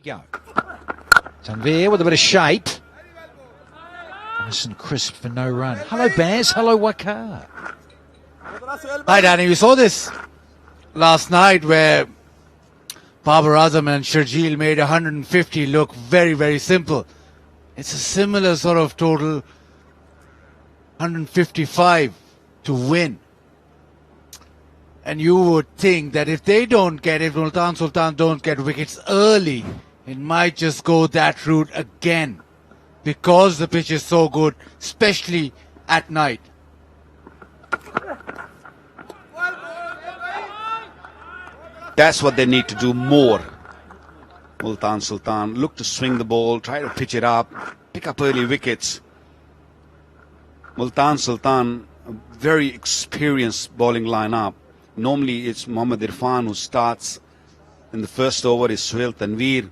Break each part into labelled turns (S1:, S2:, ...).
S1: Go. Tanveer with a bit of shape. Nice and crisp for no run. Hello, Baz. Hello, Wakar.
S2: Hi, Danny. We saw this last night where Babar Azam and Sharjeel made 150 look very, very simple. It's a similar sort of total, 155 to win. And you would think that if Multan Sultan don't get wickets early, it might just go that route again because the pitch is so good, especially at night.
S3: That's what they need to do more. Multan Sultan look to swing the ball, try to pitch it up, pick up early wickets. Multan Sultan, a very experienced bowling lineup. Normally it's Mohammad Irfan who starts in the first over. Is Suhail Tanveer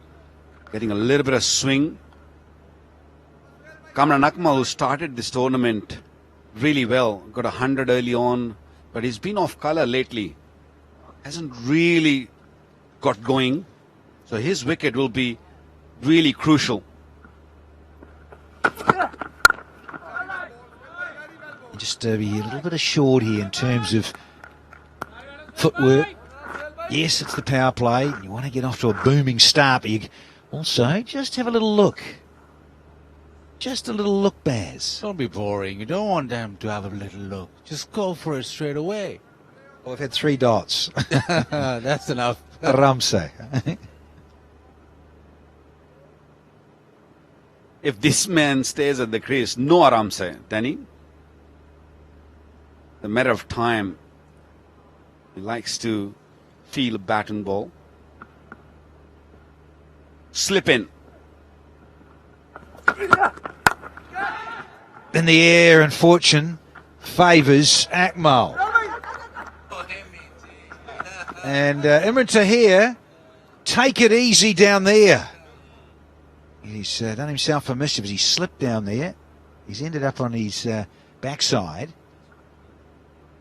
S3: getting a little bit of swing. Kamran Akmal, who started this tournament really well, got 100 early on, but he's been off colour lately. Hasn't really got going. So his wicket will be really crucial.
S1: Just be a little bit assured here in terms of footwork. Yes, it's the power play. You want to get off to a booming start, but you also just have a little look. Just a little look, Baz.
S2: Don't be boring. You don't want them to have a little look. Just go for it straight away.
S1: Well, I've had 3 dots.
S2: That's enough.
S1: Ramsey.
S3: If this man stays at the crease, no Aramse, Danny. The matter of time. He likes to feel a bat and ball. Slip in.
S1: In the air, and fortune favours Akmal. And Imran Tahir, take it easy down there. He's done himself a mischief as he slipped down there. He's ended up on his backside.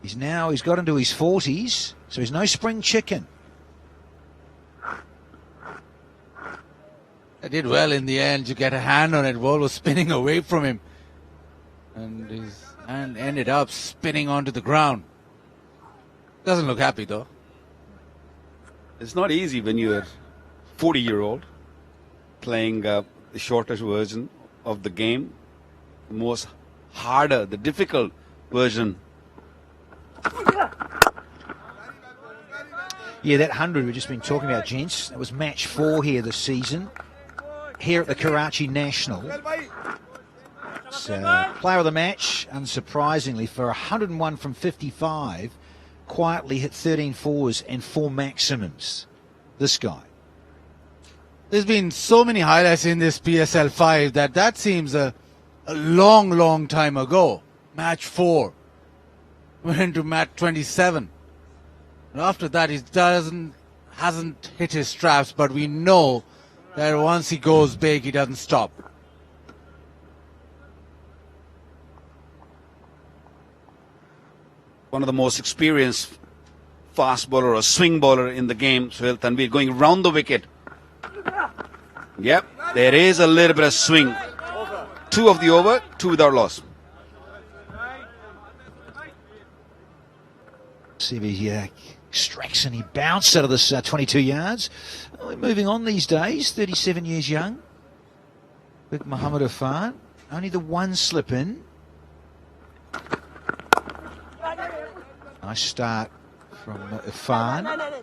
S1: He's got into his 40s, so he's no spring chicken.
S2: I did well in the end to get a hand on it. Ball was spinning away from him. And his hand ended up spinning onto the ground. Doesn't look happy though.
S3: It's not easy when you're 40-year-old playing the shortest version of the game. The most harder, the difficult version.
S1: Yeah, that 100 we've just been talking about, gents. That was match 4 here this season. Here at the Karachi National. So, player of the match, unsurprisingly, for 101 from 55, quietly hit 13 fours and 4 maximums. This guy.
S2: There's been so many highlights in this PSL 5 that seems a long, long time ago. Match 4. We're into match 27. And after that, he hasn't hit his straps, but we know that once he goes big, he doesn't stop.
S3: One of the most experienced fast bowler or swing bowler in the game, Suhail Tanveer, going round the wicket. Yep, there is a little bit of swing. 2 of the over, 2 without loss.
S1: See if he extracts and he bounced out of this 22 yards. Well, moving on these days, 37 years young. Big Mohammad Irfan. Only the 1 slip in. Nice start from Irfan.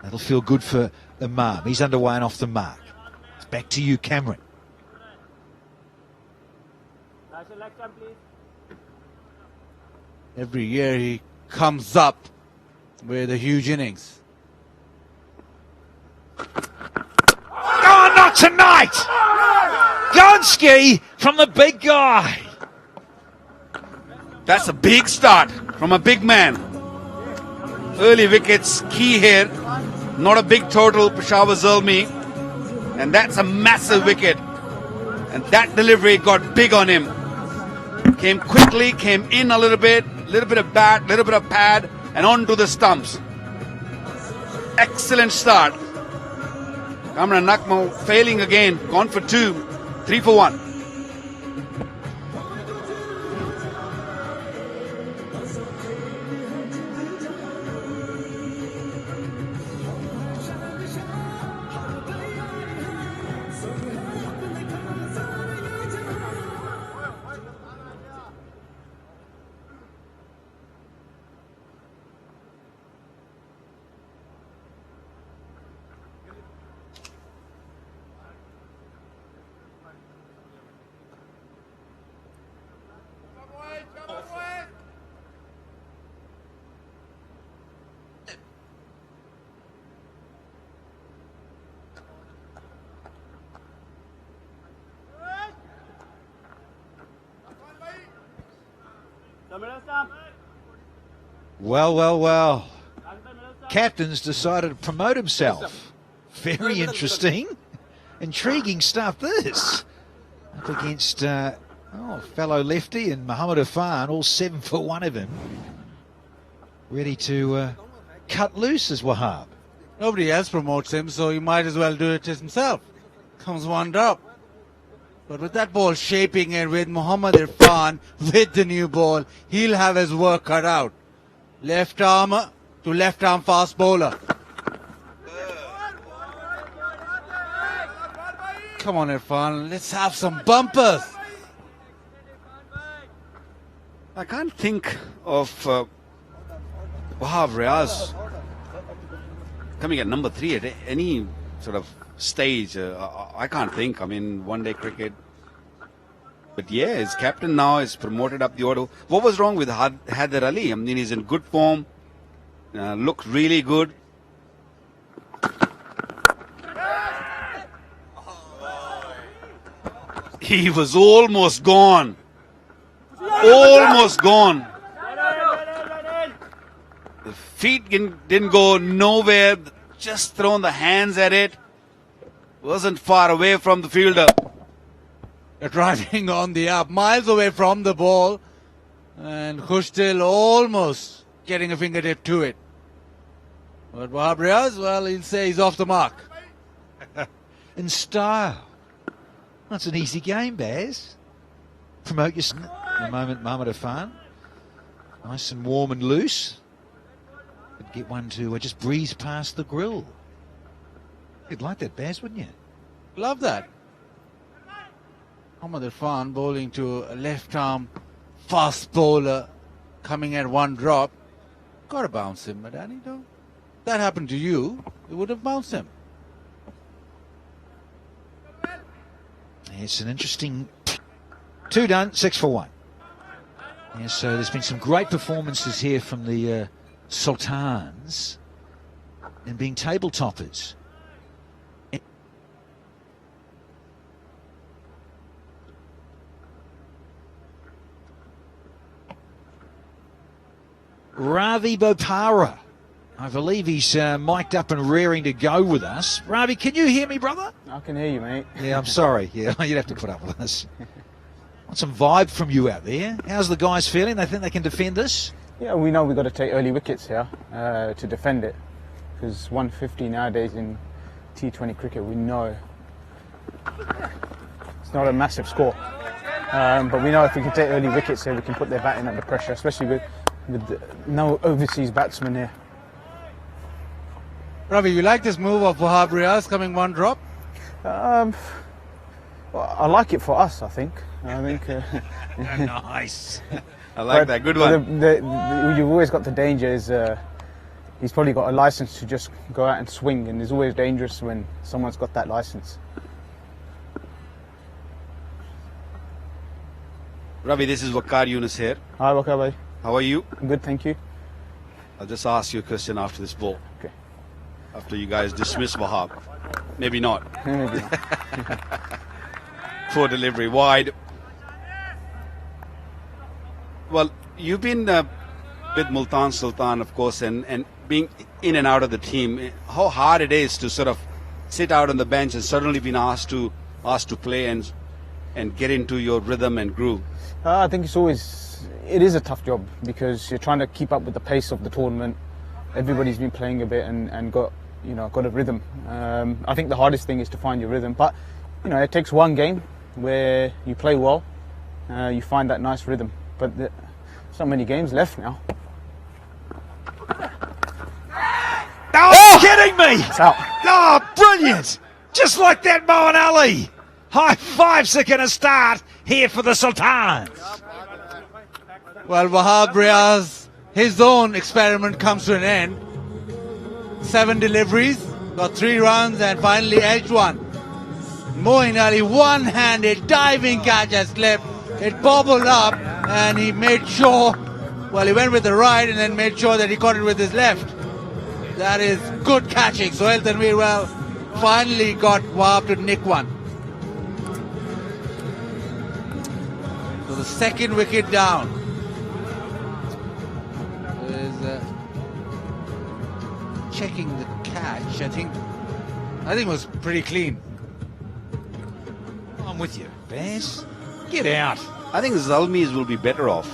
S1: That'll feel good for Imam. He's underway and off the mark. It's back to you, Cameron.
S2: Every year he comes up with a huge innings.
S1: Oh, not tonight! Gonski from the big guy.
S3: That's a big start from a big man. Early wickets, key here. Not a big total, Peshawar Zalmi. And that's a massive wicket. And that delivery got big on him. Came quickly, came in a little bit of bat, little bit of pad, and on to the stumps. Excellent start. Kamran Nakmo failing again. Gone for 2. 3 for 1.
S1: Well. Captain's decided to promote himself. Very interesting. Intriguing stuff, this. Up against fellow lefty and Muhammad Irfan, all 7 for 1 of him. Ready to cut loose as Wahab.
S2: Nobody else promotes him, so he might as well do it himself. Comes one drop. But with that ball shaping it with Muhammad Irfan, with the new ball, he'll have his work cut out. Left arm to left arm fast bowler. Come on, Irfan, let's have some bumpers.
S3: I can't think of Wahab Riaz coming at number 3 at any sort of stage. I can't think. I mean, one-day cricket. But yeah, his captain now is promoted up the order. What was wrong with Haider Ali? I mean, he's in good form. Looked really good. He was almost gone. Almost gone. The feet didn't go nowhere. Just thrown the hands at it. Wasn't far away from the fielder.
S2: Driving on the up, miles away from the ball. And Khushtil almost getting a fingertip to it. But Wahab Riaz, well, he'll say he's off the mark.
S1: In style. That's an easy game, Baz. Promote yourself. In a moment, Muhammad Irfan. Nice and warm and loose. Could get one to just breeze past the grill. You'd like that, Baz, wouldn't you?
S2: Love that. Muhammad Irfan bowling to a left arm fast bowler coming at one drop. Gotta bounce him, Madani, though. That happened to you, it would have bounced him.
S1: It's an interesting 2 done, 6 for 1. Yeah, so there's been some great performances here from the Sultans and being table toppers. Ravi Bopara. I believe he's mic'd up and raring to go with us. Ravi, can you hear me, brother?
S4: I can hear you, mate.
S1: Yeah, I'm sorry. Yeah, you'd have to put up with us. Want some vibe from you out there. How's the guys feeling? They think they can defend this?
S4: Yeah, we know we've got to take early wickets here to defend it. Because 150 nowadays in T20 cricket, we know it's not a massive score. But we know if we can take early wickets here, we can put their batting under pressure, especially with no overseas batsmen here.
S2: Ravi, you like this move of Wahab Riaz coming one drop?
S4: Well, I like it for us, I think.
S1: Nice.
S3: I like that. Good one.
S4: You've always got the danger is he's probably got a license to just go out and swing, and it's always dangerous when someone's got that license.
S3: Ravi, this is Waqar Yunus here.
S4: Hi, Waqar bhai.
S3: How are you?
S4: I'm good, thank you.
S3: I'll just ask you a question after this ball.
S4: Okay.
S3: After you guys dismiss Wahab. Maybe not.
S4: Maybe not.
S3: Poor delivery, wide. Well, you've been with Multan Sultan, of course, and being in and out of the team. How hard it is to sort of sit out on the bench and suddenly being asked to play and get into your rhythm and groove.
S4: I think it is a tough job because you're trying to keep up with the pace of the tournament. Everybody's been playing a bit and got got a rhythm. I think the hardest thing is to find your rhythm. But it takes one game where you play well, you find that nice rhythm. But there's not many games left now.
S1: Oh, kidding me!
S4: It's out.
S1: Oh, brilliant! Just like that, Moen Ali. High fives are going to start here for the Sultans.
S2: Well, Wahab Riaz, his own experiment comes to an end. 7 deliveries, got 3 runs, and finally edged one. Moeen Ali, one-handed diving catch has slipped. It bobbled up, and he made sure, he went with the right and then made sure that he caught it with his left. That is good catching. Sohail Tanveer finally got Wahab to nick one. So the second wicket down. Checking the catch, I think it was pretty clean.
S1: I'm with you, Baz. Get out.
S3: I think Zalmis will be better off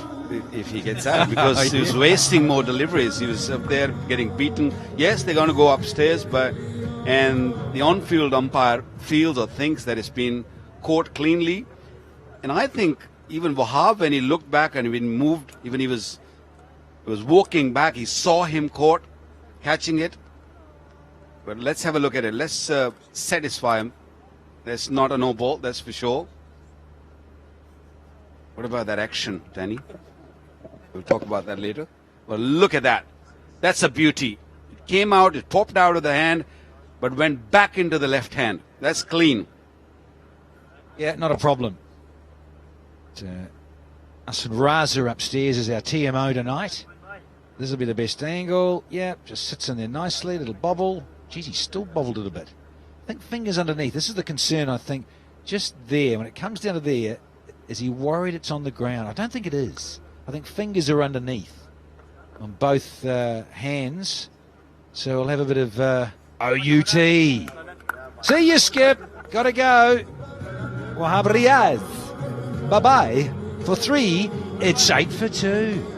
S3: if he gets out, because he was wasting more deliveries. He was up there getting beaten. Yes, they're going to go upstairs, and the on-field umpire feels or thinks that it's been caught cleanly. And I think even Wahab, when he looked back and when moved, even he was walking back, he saw him caught catching it. But let's have a look at it. Let's satisfy him. That's not a no ball, that's for sure. What about that action, Danny? We'll talk about that later. Well, look at that. That's a beauty. It came out, it popped out of the hand, but went back into the left hand. That's clean.
S1: Yeah, not a problem. Us and Raza upstairs is our TMO tonight. This will be the best angle. Yeah, just sits in there nicely. Little bobble. Geez, he's still bobbled it a bit. I think fingers underneath. This is the concern, I think. Just there, when it comes down to there, is he worried it's on the ground? I don't think it is. I think fingers are underneath on both hands. So we'll have a bit of OUT. See you, Skip. Got to go. Wahab Riaz. Bye-bye. For 3, it's 8 for 2.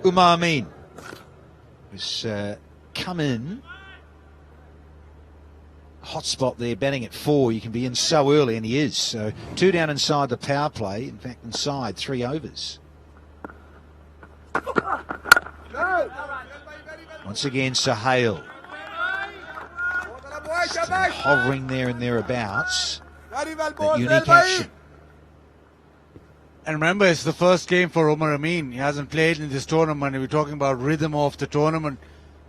S1: Umar Amin has come in. Hot spot there, batting at 4. You can be in so early, and he is. So 2 down inside the power play. In fact, inside 3 overs. Once again, Sohail. Hovering there and thereabouts. That unique action.
S2: And remember, it's the first game for Umar Amin. He hasn't played in this tournament. We're talking about rhythm of the tournament.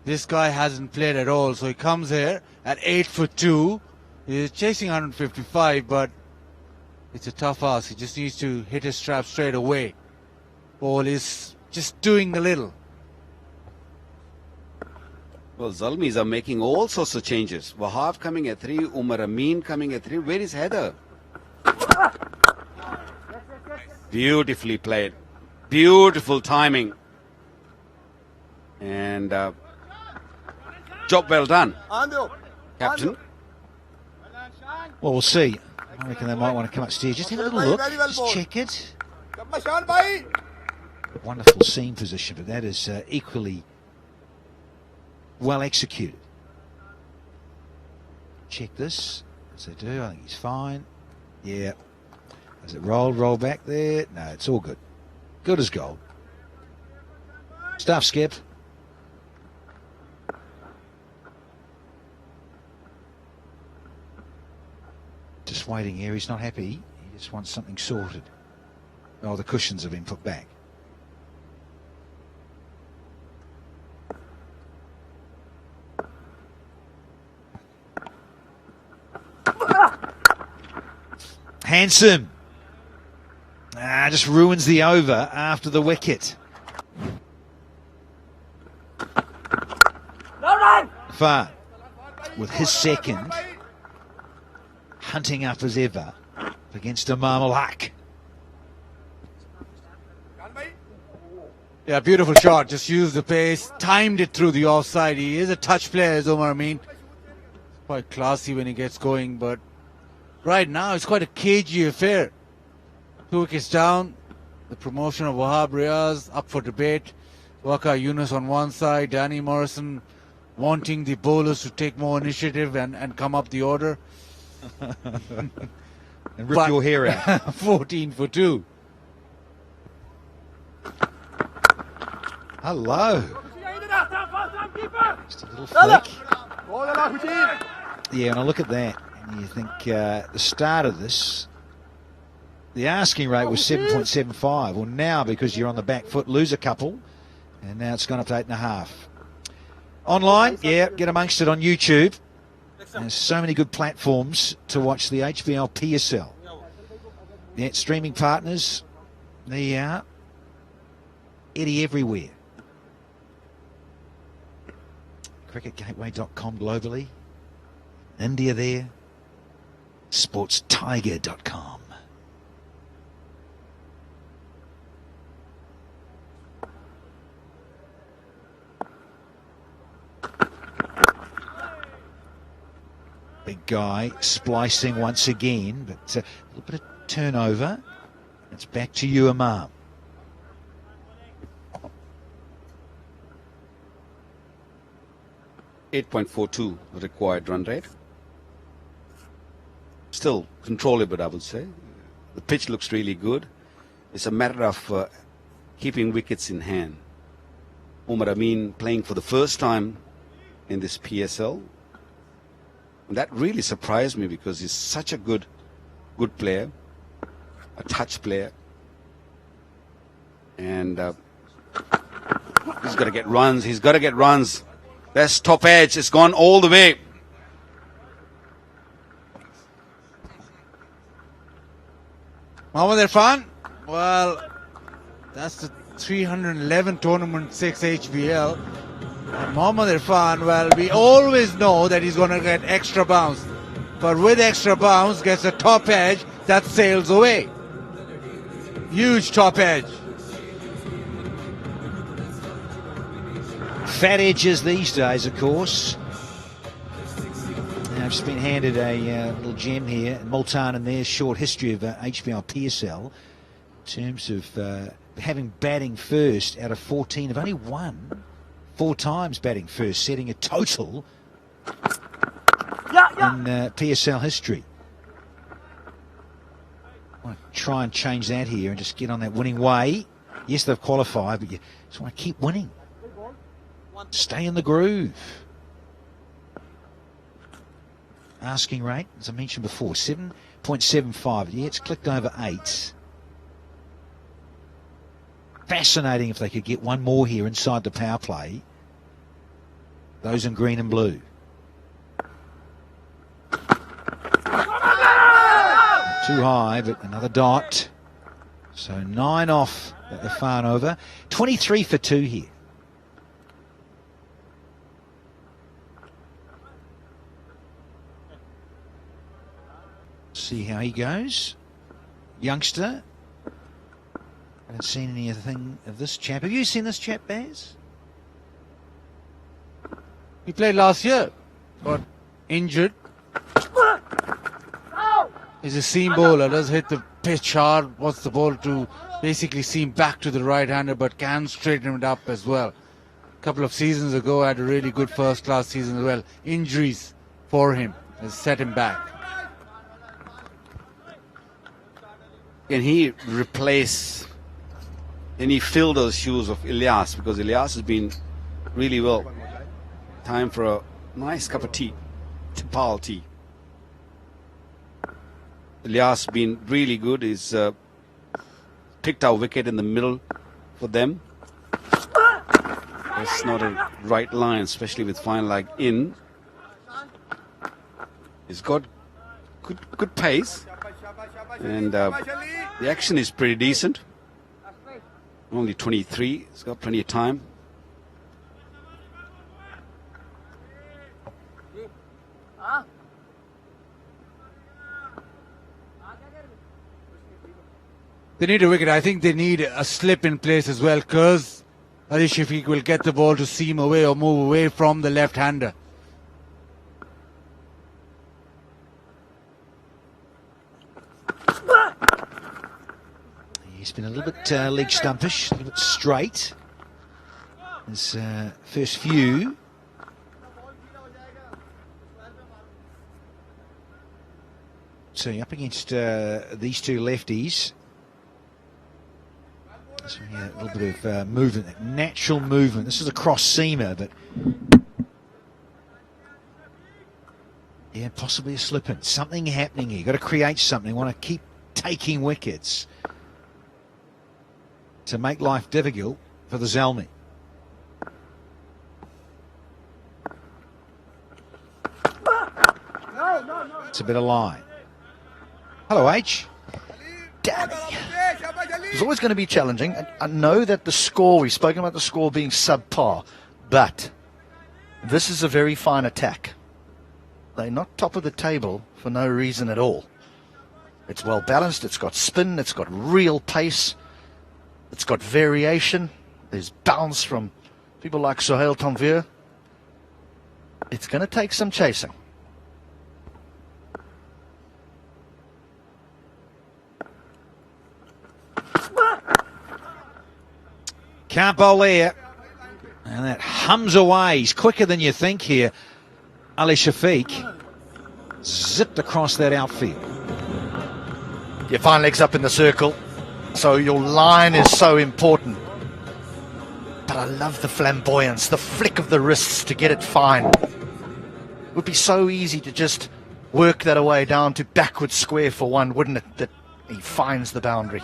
S2: This guy hasn't played at all. So he comes here at 8 for 2. He's chasing 155, but it's a tough ask. He just needs to hit his strap straight away. Ball is just doing a little.
S3: Well, Zalmis are making all sorts of changes. Wahab coming at 3, Umar Amin coming at 3. Where is Heather? Beautifully played. Beautiful timing. And job well done, Captain.
S1: Well, we'll see. I reckon they might want to come upstairs. Just have a little look. Just check it. Wonderful seam position, but that is equally well executed. Check this. As they do, I think he's fine. Yeah. Has it roll back there? No, it's all good. Good as gold. Stuff, Skip. Just waiting here. He's not happy. He Just wants something sorted. Oh, the cushions have been put back. Handsome. Just ruins the over after the wicket. Far with his second, hunting up as ever against Imam al-Haq.
S2: Yeah, beautiful shot. Just used the pace, timed it through the offside. He is a touch player, as Omar Amin. Quite classy when he gets going, but right now it's quite a cagey affair. 2 wickets down. The promotion of Wahab Riaz up for debate. Waqar Yunus on one side, Danny Morrison wanting the bowlers to take more initiative and come up the order.
S1: And rip your hair out.
S2: 14 for 2.
S1: Hello. Just a little flick. Yeah, and I look at that and you think the start of this, the asking rate was 7.75. Well, now because you're on the back foot, lose a couple, and now it's gone up to 8.5. Online, yeah, get amongst it on YouTube. There's so many good platforms to watch the HBL PSL. Yeah, streaming partners, there you are. Eddie everywhere. cricketgateway.com globally. India there. sportstiger.com. Big guy splicing once again, but a little bit of turnover. It's back to you, Imam.
S3: .42 required run rate. Still controllable, I would say. The pitch looks really good. It's a matter of keeping wickets in hand. Omar Amin playing for the first time in this PSL. And that really surprised me because he's such a good player, a touch player. And he's got to get runs. He's got to get runs. That's top edge. It's gone all the way.
S2: Mohammad Irfan, well, that's the 311 tournament 6 HBL. And Mohammad Irfan, well, we always know that he's going to get extra bounce. But with extra bounce, gets a top edge that sails away. Huge top edge.
S1: Fat edges these days, of course. Now, I've just been handed a little gem here. Multan and their short history of HBL PSL. In terms of having batting first out of 14, have only won 4 times batting first, setting a in PSL history. I want to try and change that here and just get on that winning way. Yes, they've qualified, but you just want to keep winning. Stay in the groove. Asking rate, as I mentioned before, 7.75. Yeah, it's clicked over 8. Fascinating if they could get one more here inside the power play. Those in green and blue. Too high, but another dot. So 9 off at the Irfan over. 23 for 2 here. See how he goes. Youngster. Haven't seen anything of this chap. Have you seen this chap, Baz?
S2: He played last year. Got injured. He's a seam bowler. Does hit the pitch hard. Wants the ball to basically seam back to the right-hander, but can straighten it up as well. A couple of seasons ago, had a really good first-class season as well. Injuries for him has set him back.
S3: Can he replace, can he fill those shoes of Ilyas? Because Ilyas has been really well. Time for a nice cup of tea. Tipal tea. Ilyas been really good. He's picked our wicket in the middle for them. That's not a right line, especially with fine leg in. He's got good pace, and the action is pretty decent. Only 23. He's got plenty of time.
S2: They need a wicket. I think they need a slip in place as well, because Ali Shafiq will get the ball to seam away or move away from the left-hander.
S1: He's been a little bit leg stumpish, a little bit straight. His first few. So you're up against these two lefties. So yeah, a little bit of movement, natural movement. This is a cross seamer, but yeah, possibly a slip-in. Something happening here. You've got to create something. Want to keep taking wickets to make life difficult for the Zalmi. It's a bit of line. Hello, H.
S5: Danny. It's always going to be challenging. I know that the score, we've spoken about the score being subpar, but this is a very fine attack. They're not top of the table for no reason at all. It's well balanced, it's got spin, it's got real pace, it's got variation, there's bounce from people like Sohail Tanvir. It's going to take some chasing.
S1: Can't bowl there. And that hums away. He's quicker than you think here. Ali Shafiq zipped across that outfield.
S5: Your fine leg's up in the circle, so your line is so important. But I love the flamboyance, the flick of the wrists to get it fine. It would be so easy to just work that away down to backward square for one, wouldn't it? That he finds the boundary.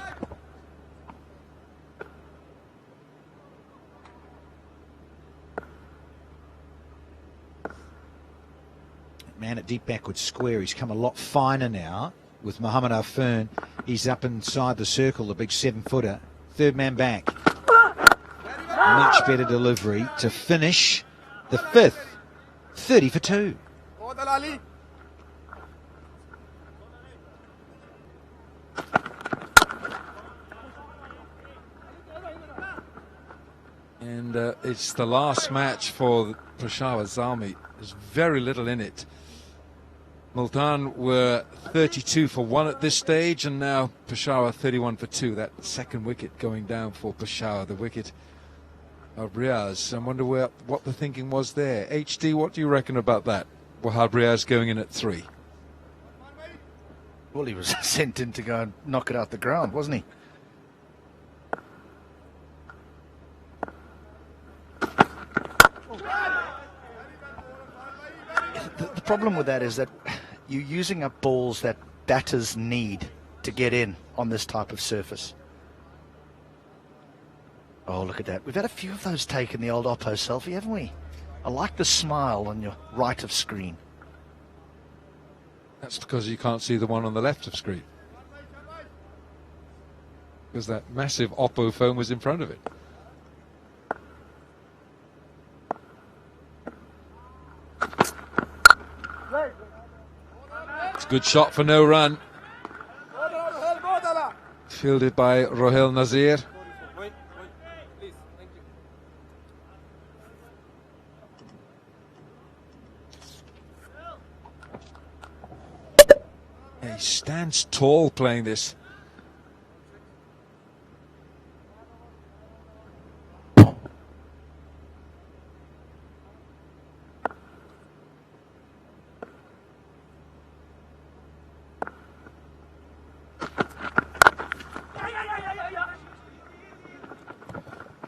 S1: Man at deep backward square. He's come a lot finer now with Mohammad Afern. He's up inside the circle, the big 7-footer. Third man back. Much better delivery to finish the fifth. 30 for 2.
S6: And it's the last match for Peshawar Zalmi. There's very little in it. Multan were 32 for 1 at this stage, and now Peshawar 31 for 2. That second wicket going down for Peshawar, the wicket of Riaz. I wonder what the thinking was there. HD, what do you reckon about that? Wahab Riaz going in at 3.
S5: Well, he was sent in to go and knock it out the ground, wasn't he? The problem with that is that you're using up balls that batters need to get in on this type of surface. Oh, look at that. We've had a few of those taken, the old Oppo selfie, haven't we? I like the smile on your right of screen.
S6: That's because you can't see the one on the left of screen, because that massive Oppo phone was in front of it. It's a good shot for no run. Fielded by Rohel Nazir. He stands tall playing this.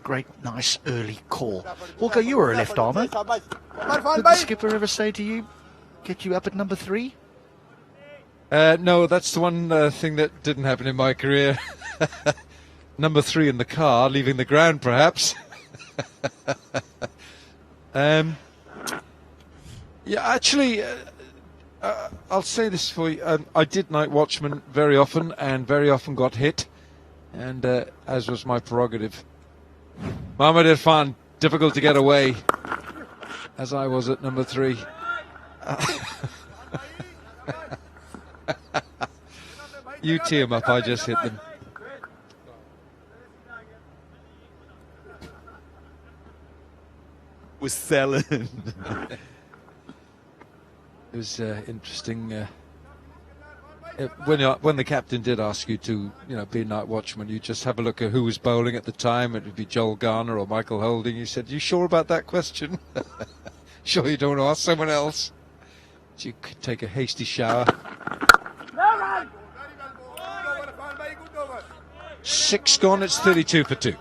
S5: Great, nice early call. Walker, you were a left armer. Did the skipper ever say to you, get you up at number 3?
S6: No, that's the one thing that didn't happen in my career. Number 3 in the car, leaving the ground, perhaps. Yeah, actually, I'll say this for you. I did night watchman very often, and very often got hit, and as was my prerogative. Mohamed Irfan, difficult to get away, as I was at number 3. You tee him up, I just hit them.
S1: We're selling.
S6: It was interesting. When the captain did ask you to, be a night watchman, you just have a look at who was bowling at the time. It would be Joel Garner or Michael Holding. You said, "You sure about that question? Sure you don't ask someone else?" So you could take a hasty shower. 6 gone. It's 32 for 2.